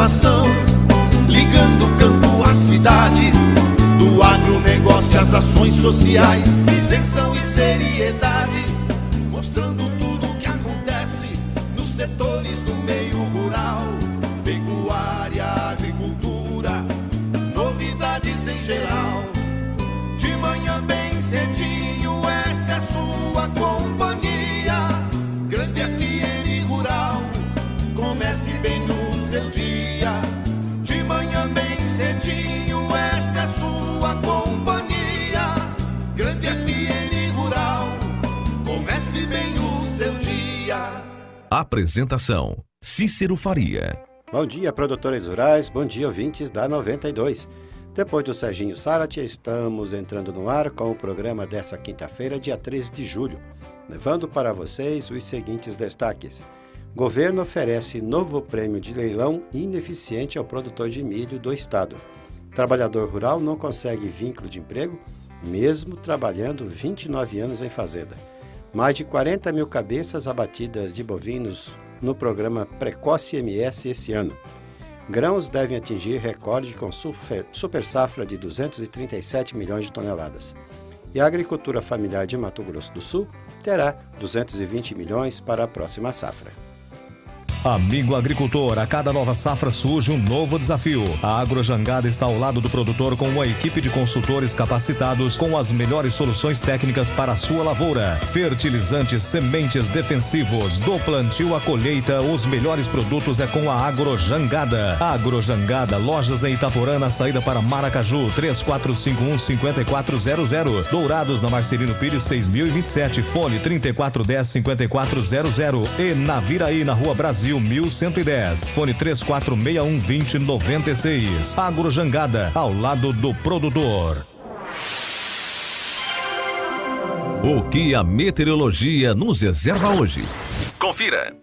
informação, ligando o campo à cidade, do agronegócio às ações sociais, isenção e seriedade, mostrando tudo o que acontece nos setores do meio rural, pecuária, agricultura, novidades em geral. De manhã bem cedinho, essa é a sua companhia, Grande FM Rural, comece bem no seu dia. De manhã bem cedinho, essa é a sua companhia, Grande FM Rural, comece bem o seu dia. Apresentação: Cícero Faria. Bom dia, produtores rurais, bom dia, ouvintes da 92. Depois do Serginho Sarati, estamos entrando no ar com o programa dessa quinta-feira, dia 13 de julho, levando para vocês os seguintes destaques. Governo oferece novo prêmio de leilão ineficiente ao produtor de milho do estado. Trabalhador rural não consegue vínculo de emprego, mesmo trabalhando 29 anos em fazenda. Mais de 40 mil cabeças abatidas de bovinos no programa Precoce MS esse ano. Grãos devem atingir recorde com super safra de 237 milhões de toneladas. E a agricultura familiar de Mato Grosso do Sul terá 220 milhões para a próxima safra. Amigo agricultor, a cada nova safra surge um novo desafio. A Agrojangada está ao lado do produtor com uma equipe de consultores capacitados com as melhores soluções técnicas para a sua lavoura. Fertilizantes, sementes, defensivos, do plantio à colheita, os melhores produtos é com a Agrojangada. Agrojangada, lojas em Itaporã, na saída para Maracaju, 3451-5400. Dourados, na Marcelino Pires, 6027, fone 3410-5400. E na Viraí, na Rua Brasil, 1110, fone 3461-2096. Agrojangada, ao lado do produtor. O que a meteorologia nos reserva hoje? Confira!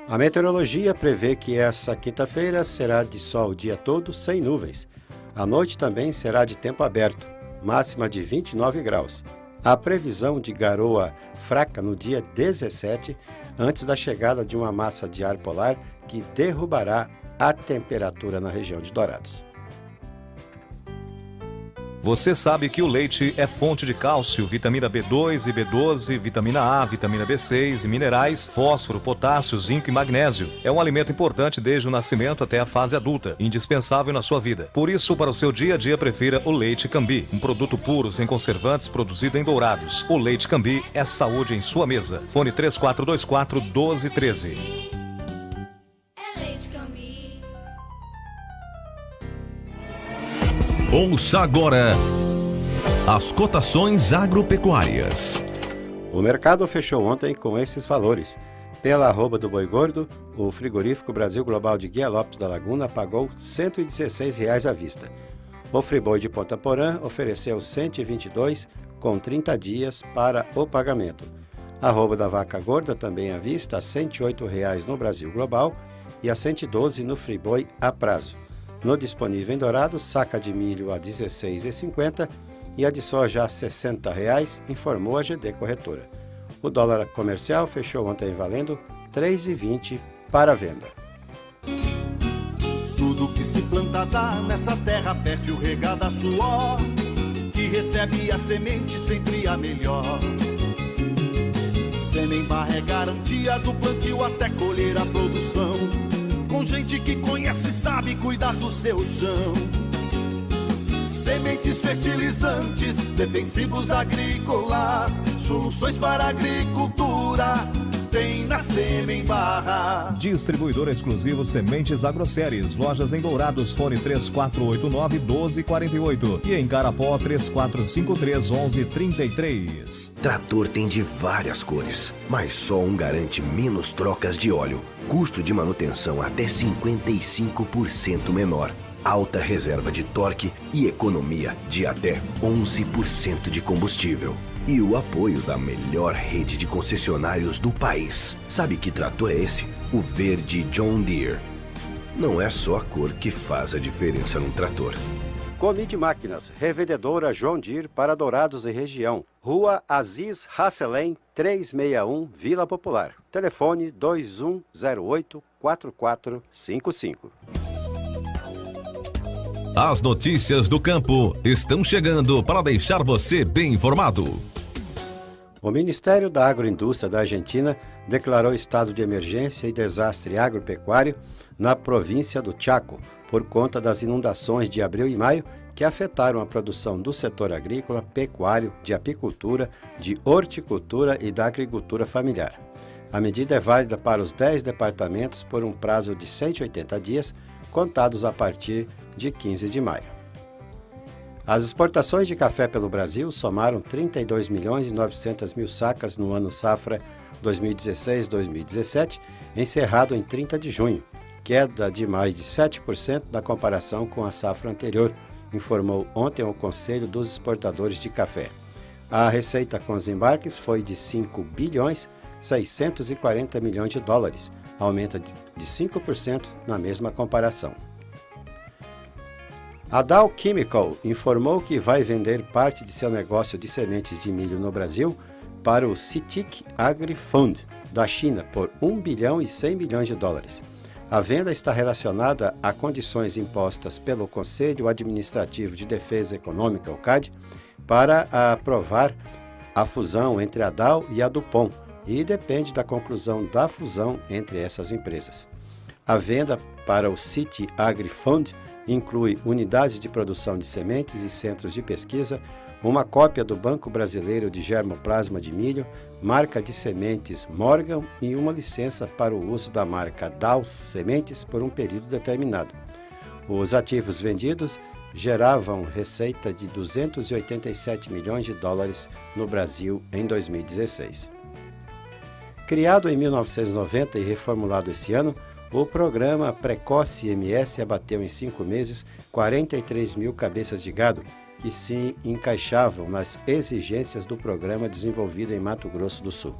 A meteorologia prevê que essa quinta-feira será de sol o dia todo, sem nuvens. A noite também será de tempo aberto, máxima de 29 graus. A previsão de garoa fraca no dia 17, antes da chegada de uma massa de ar polar que derrubará a temperatura na região de Dourados. Você sabe que o leite é fonte de cálcio, vitamina B2 e B12, vitamina A, vitamina B6 e minerais, fósforo, potássio, zinco e magnésio. É um alimento importante desde o nascimento até a fase adulta, indispensável na sua vida. Por isso, para o seu dia a dia, prefira o Leite Cambi, um produto puro, sem conservantes, produzido em Dourados. O Leite Cambi é saúde em sua mesa. Fone 3424-1213. Ouça agora as cotações agropecuárias. O mercado fechou ontem com esses valores. Pela arroba do boi gordo, o frigorífico Brasil Global de Guia Lopes da Laguna pagou R$ 116 à vista. O Friboi de Ponta Porã ofereceu R$ 122 com 30 dias para o pagamento. A arroba da vaca gorda também à vista, R$ 108 no Brasil Global e a R$ 112 no Friboi a prazo. No disponível em Dourados, saca de milho a R$ 16,50 e a de soja a R$ 60, informou a GD Corretora. O dólar comercial fechou ontem valendo R$ 3,20 para a venda. Tudo que se planta dá nessa terra fértil regada a suor, que recebe a semente sempre a melhor. Semembar é garantia do plantio até colher a produção, com gente que conhece e sabe cuidar do seu chão. Sementes, fertilizantes, defensivos agrícolas, soluções para a agricultura, tem na Semembar. Distribuidor exclusivo Sementes Agroceres, lojas em Dourados, fone 3489-1248 e em Carapó 3453-1133. Trator tem de várias cores, mas só um garante menos trocas de óleo, custo de manutenção até 55% menor, alta reserva de torque e economia de até 11% de combustível. E o apoio da melhor rede de concessionários do país. Sabe que trator é esse? O verde John Deere. Não é só a cor que faz a diferença num trator. Comide Máquinas, revendedora John Deere para Dourados e região. Rua Aziz Hasselem, 361, Vila Popular. Telefone 2108-4455. As notícias do campo estão chegando para deixar você bem informado. O Ministério da Agroindústria da Argentina declarou estado de emergência e desastre agropecuário na província do Chaco, por conta das inundações de abril e maio que afetaram a produção do setor agrícola, pecuário, de apicultura, de horticultura e da agricultura familiar. A medida é válida para os 10 departamentos por um prazo de 180 dias, contados a partir de 15 de maio. As exportações de café pelo Brasil somaram 32 milhões e 900 mil sacas no ano safra 2016-2017, encerrado em 30 de junho, queda de mais de 7% na comparação com a safra anterior, informou ontem o Conselho dos Exportadores de Café. A receita com os embarques foi de 5 bilhões 640 milhões de dólares, aumenta de 5% na mesma comparação. A Dow Chemical informou que vai vender parte de seu negócio de sementes de milho no Brasil para o CITIC AgriFund da China por 1 bilhão e 100 milhões de dólares. A venda está relacionada a condições impostas pelo Conselho Administrativo de Defesa Econômica, o CAD, para aprovar a fusão entre a Dow e a DuPont, e depende da conclusão da fusão entre essas empresas. A venda para o CITIC AgriFund inclui unidades de produção de sementes e centros de pesquisa, uma cópia do Banco Brasileiro de Germoplasma de Milho, marca de sementes Morgan e uma licença para o uso da marca Dow Sementes por um período determinado. Os ativos vendidos geravam receita de 287 milhões de dólares no Brasil em 2016. Criado em 1990 e reformulado esse ano, o programa Precoce MS abateu em 5 meses 43 mil cabeças de gado, que se encaixavam nas exigências do programa desenvolvido em Mato Grosso do Sul.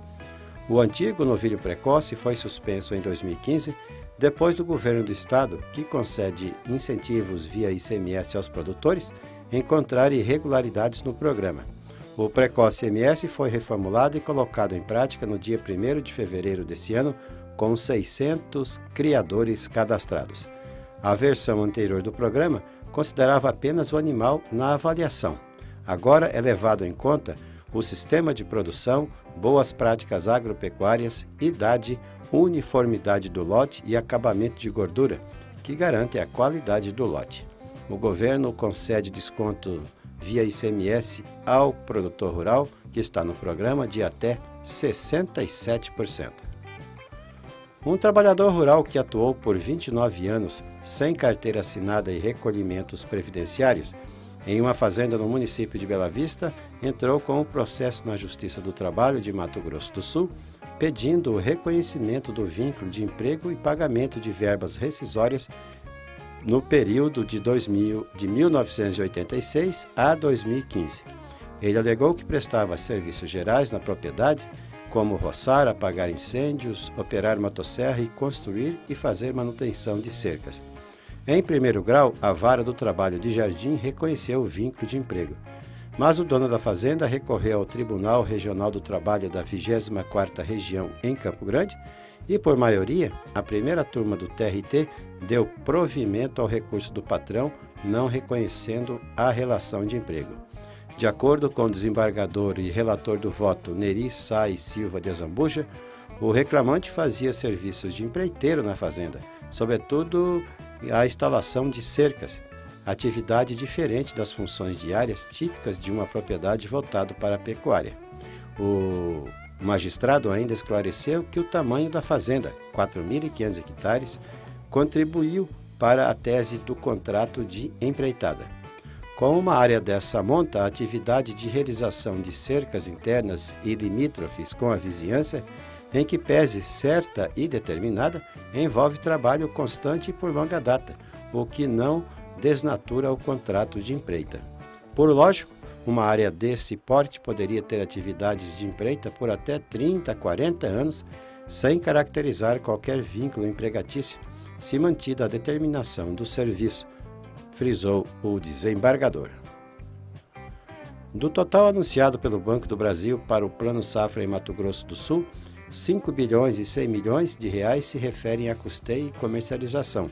O antigo novilho precoce foi suspenso em 2015, depois do governo do estado, que concede incentivos via ICMS aos produtores, encontrar irregularidades no programa. O Precoce MS foi reformulado e colocado em prática no dia 1º de fevereiro desse ano, com 600 criadores cadastrados. A versão anterior do programa considerava apenas o animal na avaliação. Agora é levado em conta o sistema de produção, boas práticas agropecuárias, idade, uniformidade do lote e acabamento de gordura, que garantem a qualidade do lote. O governo concede desconto via ICMS ao produtor rural, que está no programa, de até 67%. Um trabalhador rural que atuou por 29 anos sem carteira assinada e recolhimentos previdenciários em uma fazenda no município de Bela Vista entrou com um processo na Justiça do Trabalho de Mato Grosso do Sul, pedindo o reconhecimento do vínculo de emprego e pagamento de verbas rescisórias no período de 1986 a 2015. Ele alegou que prestava serviços gerais na propriedade, como roçar, apagar incêndios, operar motosserra e construir e fazer manutenção de cercas. Em primeiro grau, a Vara do Trabalho de Jardim reconheceu o vínculo de emprego, mas o dono da fazenda recorreu ao Tribunal Regional do Trabalho da 24ª Região em Campo Grande e, por maioria, a primeira turma do TRT deu provimento ao recurso do patrão, não reconhecendo a relação de emprego. De acordo com o desembargador e relator do voto Neri Sá e Silva de Azambuja, o reclamante fazia serviços de empreiteiro na fazenda, sobretudo a instalação de cercas, atividade diferente das funções diárias típicas de uma propriedade voltada para a pecuária. O magistrado ainda esclareceu que o tamanho da fazenda, 4.500 hectares, contribuiu para a tese do contrato de empreitada. Com uma área dessa monta, a atividade de realização de cercas internas e limítrofes com a vizinhança, em que pese certa e determinada, envolve trabalho constante e por longa data, o que não desnatura o contrato de empreita. Por lógico, uma área desse porte poderia ter atividades de empreita por até 30 a 40 anos, sem caracterizar qualquer vínculo empregatício, se mantida a determinação do serviço, frisou o desembargador. Do total anunciado pelo Banco do Brasil para o Plano Safra em Mato Grosso do Sul, 5 bilhões e 100 milhões de reais se referem a custeio e comercialização,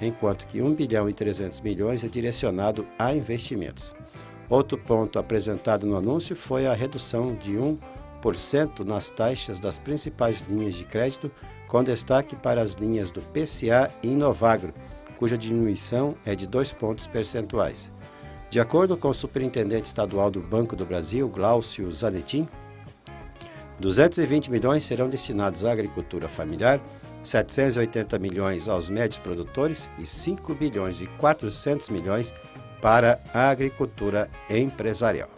enquanto que 1 bilhão e 300 milhões é direcionado a investimentos. Outro ponto apresentado no anúncio foi a redução de 1% nas taxas das principais linhas de crédito, com destaque para as linhas do PCA e Inovagro, cuja diminuição é de 2 pontos percentuais. De acordo com o superintendente estadual do Banco do Brasil, Glaucio Zanetin, 220 milhões serão destinados à agricultura familiar, 780 milhões aos médios produtores e 5 bilhões e 400 milhões para a agricultura empresarial.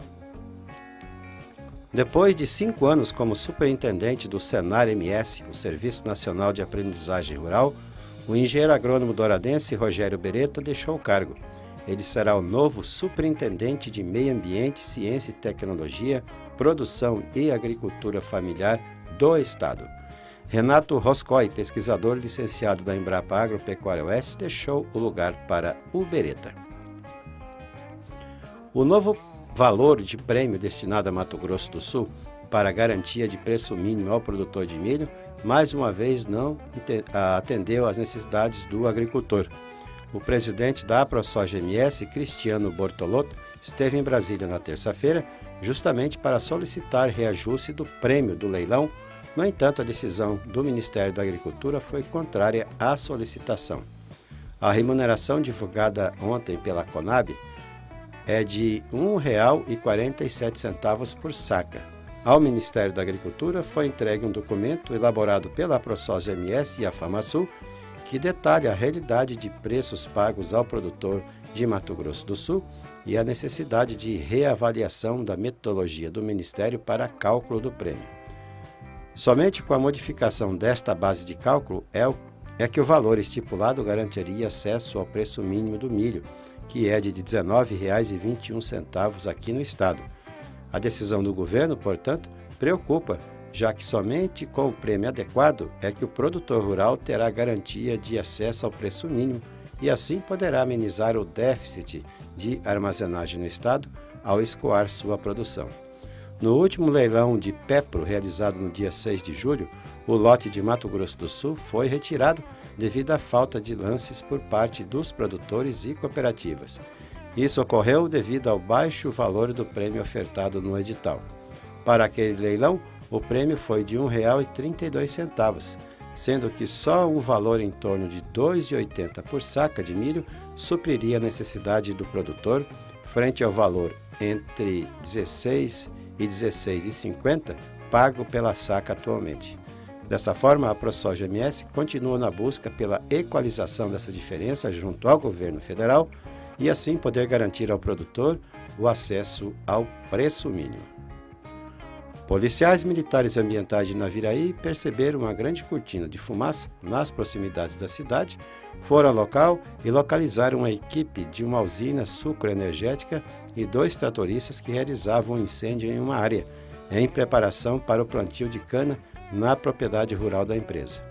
Depois de 5 anos como superintendente do Senar-MS, o Serviço Nacional de Aprendizagem Rural, o engenheiro agrônomo douradense Rogério Beretta deixou o cargo. Ele será o novo superintendente de Meio Ambiente, Ciência e Tecnologia, Produção e Agricultura Familiar do Estado. Renato Roscoe, pesquisador licenciado da Embrapa Agropecuária Oeste, deixou o lugar para o Beretta. O novo valor de prêmio destinado a Mato Grosso do Sul para garantia de preço mínimo ao produtor de milho, mais uma vez não atendeu às necessidades do agricultor. O presidente da AproSoja-MS, Cristiano Bortolotto, esteve em Brasília na terça-feira, justamente para solicitar reajuste do prêmio do leilão. No entanto, a decisão do Ministério da Agricultura foi contrária à solicitação. A remuneração divulgada ontem pela Conab é de R$ 1,47 por saca. Ao Ministério da Agricultura foi entregue um documento elaborado pela AproSoja-MS e a FamaSul, que detalha a realidade de preços pagos ao produtor de Mato Grosso do Sul e a necessidade de reavaliação da metodologia do Ministério para cálculo do prêmio. Somente com a modificação desta base de cálculo é que o valor estipulado garantiria acesso ao preço mínimo do milho, que é de R$ 19,21 aqui no estado. A decisão do governo, portanto, preocupa, já que somente com o prêmio adequado é que o produtor rural terá garantia de acesso ao preço mínimo e assim poderá amenizar o déficit de armazenagem no estado ao escoar sua produção. No último leilão de Pepro, realizado no dia 6 de julho, o lote de Mato Grosso do Sul foi retirado devido à falta de lances por parte dos produtores e cooperativas. Isso ocorreu devido ao baixo valor do prêmio ofertado no edital. Para aquele leilão, o prêmio foi de R$ 1,32, sendo que só um valor em torno de R$ 2,80 por saca de milho supriria a necessidade do produtor, frente ao valor entre R$ 16 e R$ 16,50 pago pela saca atualmente. Dessa forma, a AproSoja-MS continua na busca pela equalização dessa diferença junto ao governo federal e assim poder garantir ao produtor o acesso ao preço mínimo. Policiais militares ambientais de Naviraí perceberam uma grande cortina de fumaça nas proximidades da cidade, foram ao local e localizaram uma equipe de uma usina sucroenergética e 2 tratoristas que realizavam um incêndio em uma área, em preparação para o plantio de cana na propriedade rural da empresa.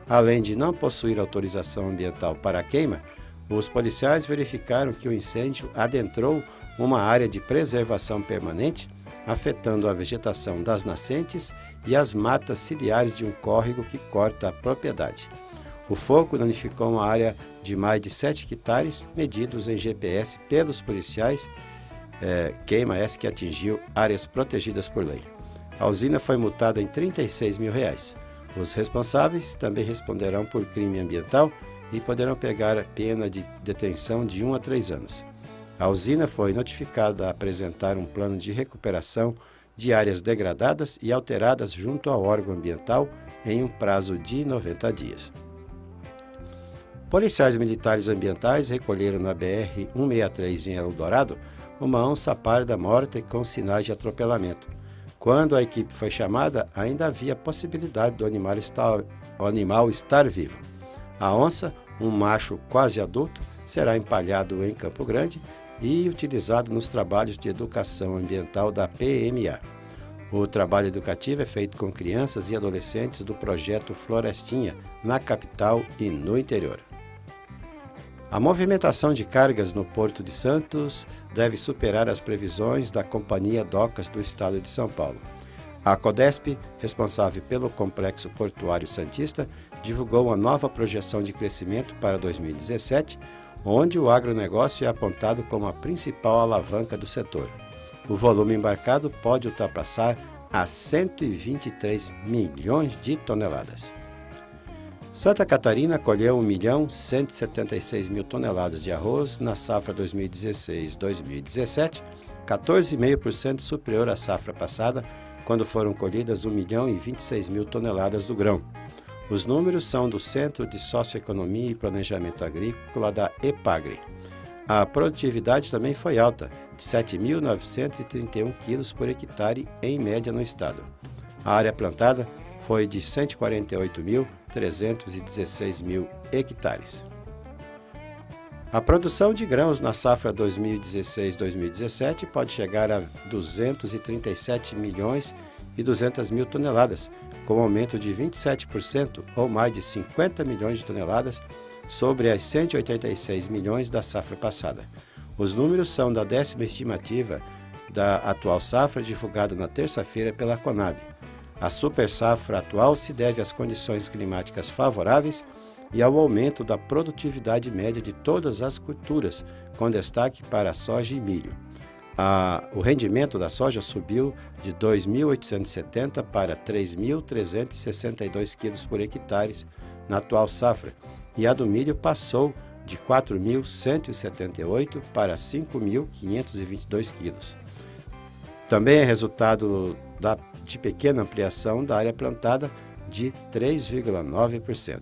Além de não possuir autorização ambiental para a queima, os policiais verificaram que o incêndio adentrou uma área de preservação permanente, afetando a vegetação das nascentes e as matas ciliares de um córrego que corta a propriedade. O fogo danificou uma área de mais de 7 hectares, medidos em GPS pelos policiais, queima essa que atingiu áreas protegidas por lei. A usina foi multada em R$ 36 mil. Os responsáveis também responderão por crime ambiental e poderão pegar a pena de detenção de 1 a 3 anos. A usina foi notificada a apresentar um plano de recuperação de áreas degradadas e alteradas junto ao órgão ambiental em um prazo de 90 dias. Policiais militares ambientais recolheram na BR-163 em Eldorado uma onça parda morta e com sinais de atropelamento. Quando a equipe foi chamada, ainda havia possibilidade do animal estar vivo. A onça, um macho quase adulto, será empalhado em Campo Grande e utilizado nos trabalhos de educação ambiental da PMA. O trabalho educativo é feito com crianças e adolescentes do projeto Florestinha, na capital e no interior. A movimentação de cargas no Porto de Santos deve superar as previsões da Companhia Docas do Estado de São Paulo. A Codesp, responsável pelo Complexo Portuário Santista, divulgou uma nova projeção de crescimento para 2017, onde o agronegócio é apontado como a principal alavanca do setor. O volume embarcado pode ultrapassar a 123 milhões de toneladas. Santa Catarina colheu 1.176.000 toneladas de arroz na safra 2016-2017, 14,5% superior à safra passada, quando foram colhidas 1.026.000 toneladas do grão. Os números são do Centro de Socioeconomia e Planejamento Agrícola da EPAGRE. A produtividade também foi alta, de 7.931 quilos por hectare em média no estado. A área plantada foi de 148.316 hectares. A produção de grãos na safra 2016-2017 pode chegar a 237 milhões e 200 mil toneladas, com aumento de 27% ou mais de 50 milhões de toneladas sobre as 186 milhões da safra passada. Os números são da 10ª estimativa da atual safra, divulgada na terça-feira pela Conab. A super safra atual se deve às condições climáticas favoráveis e ao aumento da produtividade média de todas as culturas, com destaque para a soja e milho. O rendimento da soja subiu de 2.870 para 3.362 quilos por hectare na atual safra, e a do milho passou de 4.178 para 5.522 quilos. Também é resultado de pequena ampliação da área plantada de 3,9%.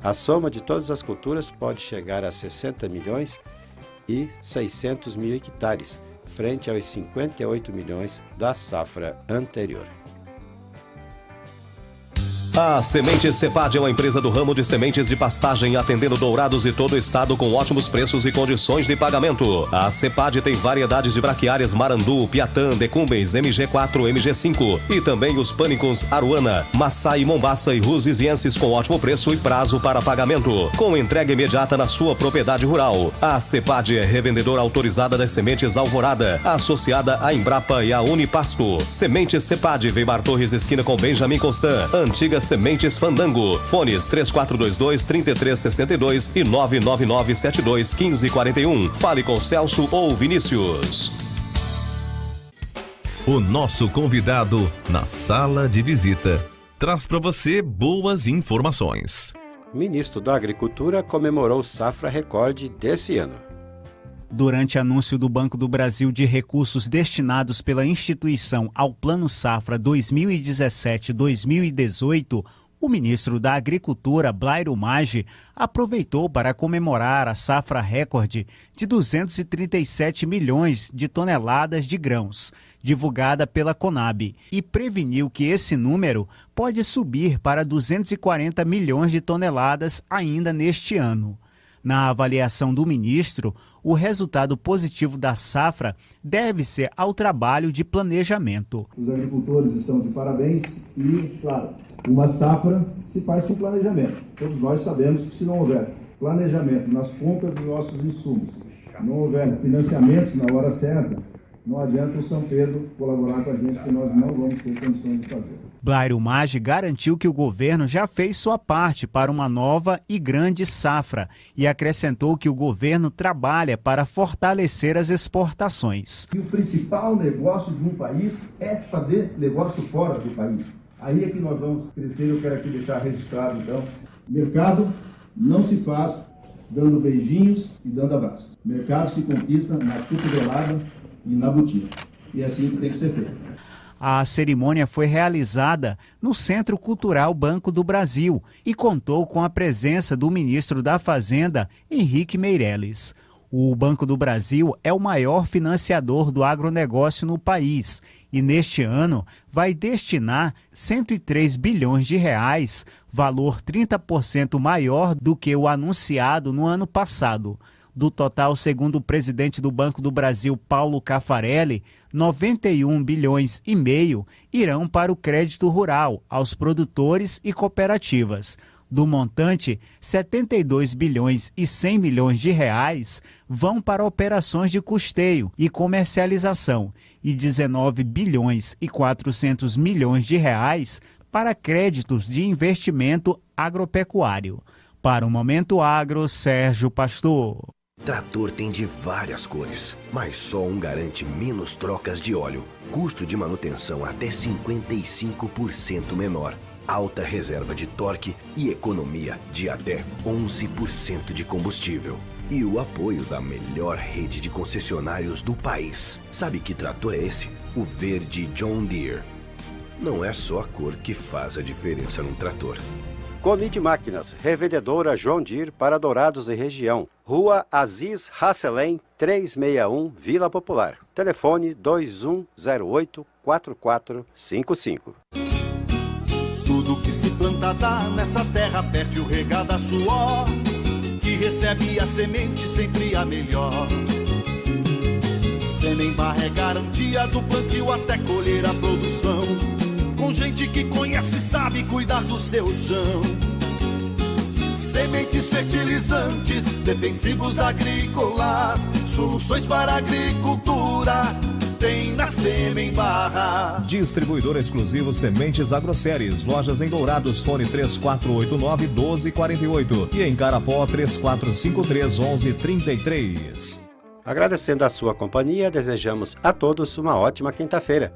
A soma de todas as culturas pode chegar a 60 milhões e 600 mil hectares, frente aos 58 milhões da safra anterior. A Sementes Cepad é uma empresa do ramo de sementes de pastagem, atendendo Dourados e todo o estado com ótimos preços e condições de pagamento. A Cepad tem variedades de braquiárias Marandu, Piatã, Decumbens, MG4, MG5 e também os pânicos Aruana, Massai, Mombaça e Rusizienses com ótimo preço e prazo para pagamento, com entrega imediata na sua propriedade rural. A Cepad é revendedora autorizada das sementes Alvorada, associada à Embrapa e à Unipasto. Sementes Cepad, Weimar Torres, esquina com Benjamin Constant, antiga Sementes Fandango. Fones 3422-3362 e 99972-1541. Fale com Celso ou Vinícius. O nosso convidado na sala de visita traz para você boas informações. O ministro da Agricultura comemorou safra recorde desse ano. Durante anúncio do Banco do Brasil de recursos destinados pela instituição ao Plano Safra 2017-2018, o ministro da Agricultura, Blairo Maggi, aproveitou para comemorar a safra recorde de 237 milhões de toneladas de grãos, divulgada pela Conab, e preveniu que esse número pode subir para 240 milhões de toneladas ainda neste ano. Na avaliação do ministro, o resultado positivo da safra deve-se ao trabalho de planejamento. Os agricultores estão de parabéns e, claro, uma safra se faz com planejamento. Todos nós sabemos que se não houver planejamento nas compras dos nossos insumos, não houver financiamentos na hora certa, não adianta o São Pedro colaborar com a gente, que nós não vamos ter condições de fazer. Blairo Maggi garantiu que o governo já fez sua parte para uma nova e grande safra e acrescentou que o governo trabalha para fortalecer as exportações. E o principal negócio de um país é fazer negócio fora do país. Aí é que nós vamos crescer. Eu quero aqui deixar registrado, então, mercado não se faz dando beijinhos e dando abraços. Mercado se conquista na cotovelada e na botina. E é assim que tem que ser feito. A cerimônia foi realizada no Centro Cultural Banco do Brasil e contou com a presença do ministro da Fazenda, Henrique Meirelles. O Banco do Brasil é o maior financiador do agronegócio no país e neste ano vai destinar 103 bilhões de reais, valor 30% maior do que o anunciado no ano passado. Do total, segundo o presidente do Banco do Brasil, Paulo Caffarelli, 91 bilhões e meio irão para o crédito rural aos produtores e cooperativas. Do montante, 72 bilhões e 100 milhões de reais vão para operações de custeio e comercialização e 19 bilhões e 400 milhões de reais para créditos de investimento agropecuário. Para o Momento Agro, Sérgio Pastor. Trator tem de várias cores, mas só um garante menos trocas de óleo, custo de manutenção até 55% menor, alta reserva de torque e economia de até 11% de combustível. E o apoio da melhor rede de concessionários do país. Sabe que trator é esse? O verde John Deere. Não é só a cor que faz a diferença num trator. Conid Máquinas, revendedora John Deere para Dourados e região. Rua Aziz Hasselem, 361, Vila Popular. Telefone 2108-4455. Tudo que se planta dá nessa terra fértil regada a suor, que recebe a semente sempre a melhor. Semembar é garantia do plantio até colher a produção, com gente que conhece e sabe cuidar do seu chão. Sementes fertilizantes, defensivos agrícolas, soluções para a agricultura, tem na Semembar. Distribuidor exclusivo Sementes Agroceres. Lojas em Dourados, fone 3489-1248 e em Carapó 3453-1133. Agradecendo a sua companhia, desejamos a todos uma ótima quinta-feira.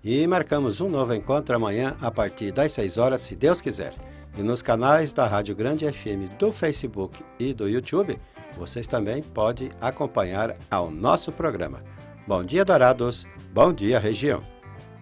E marcamos um novo encontro amanhã a partir das 6 horas, se Deus quiser. E nos canais da Rádio Grande FM do Facebook e do YouTube, vocês também podem acompanhar ao nosso programa. Bom dia, Dourados. Bom dia, região.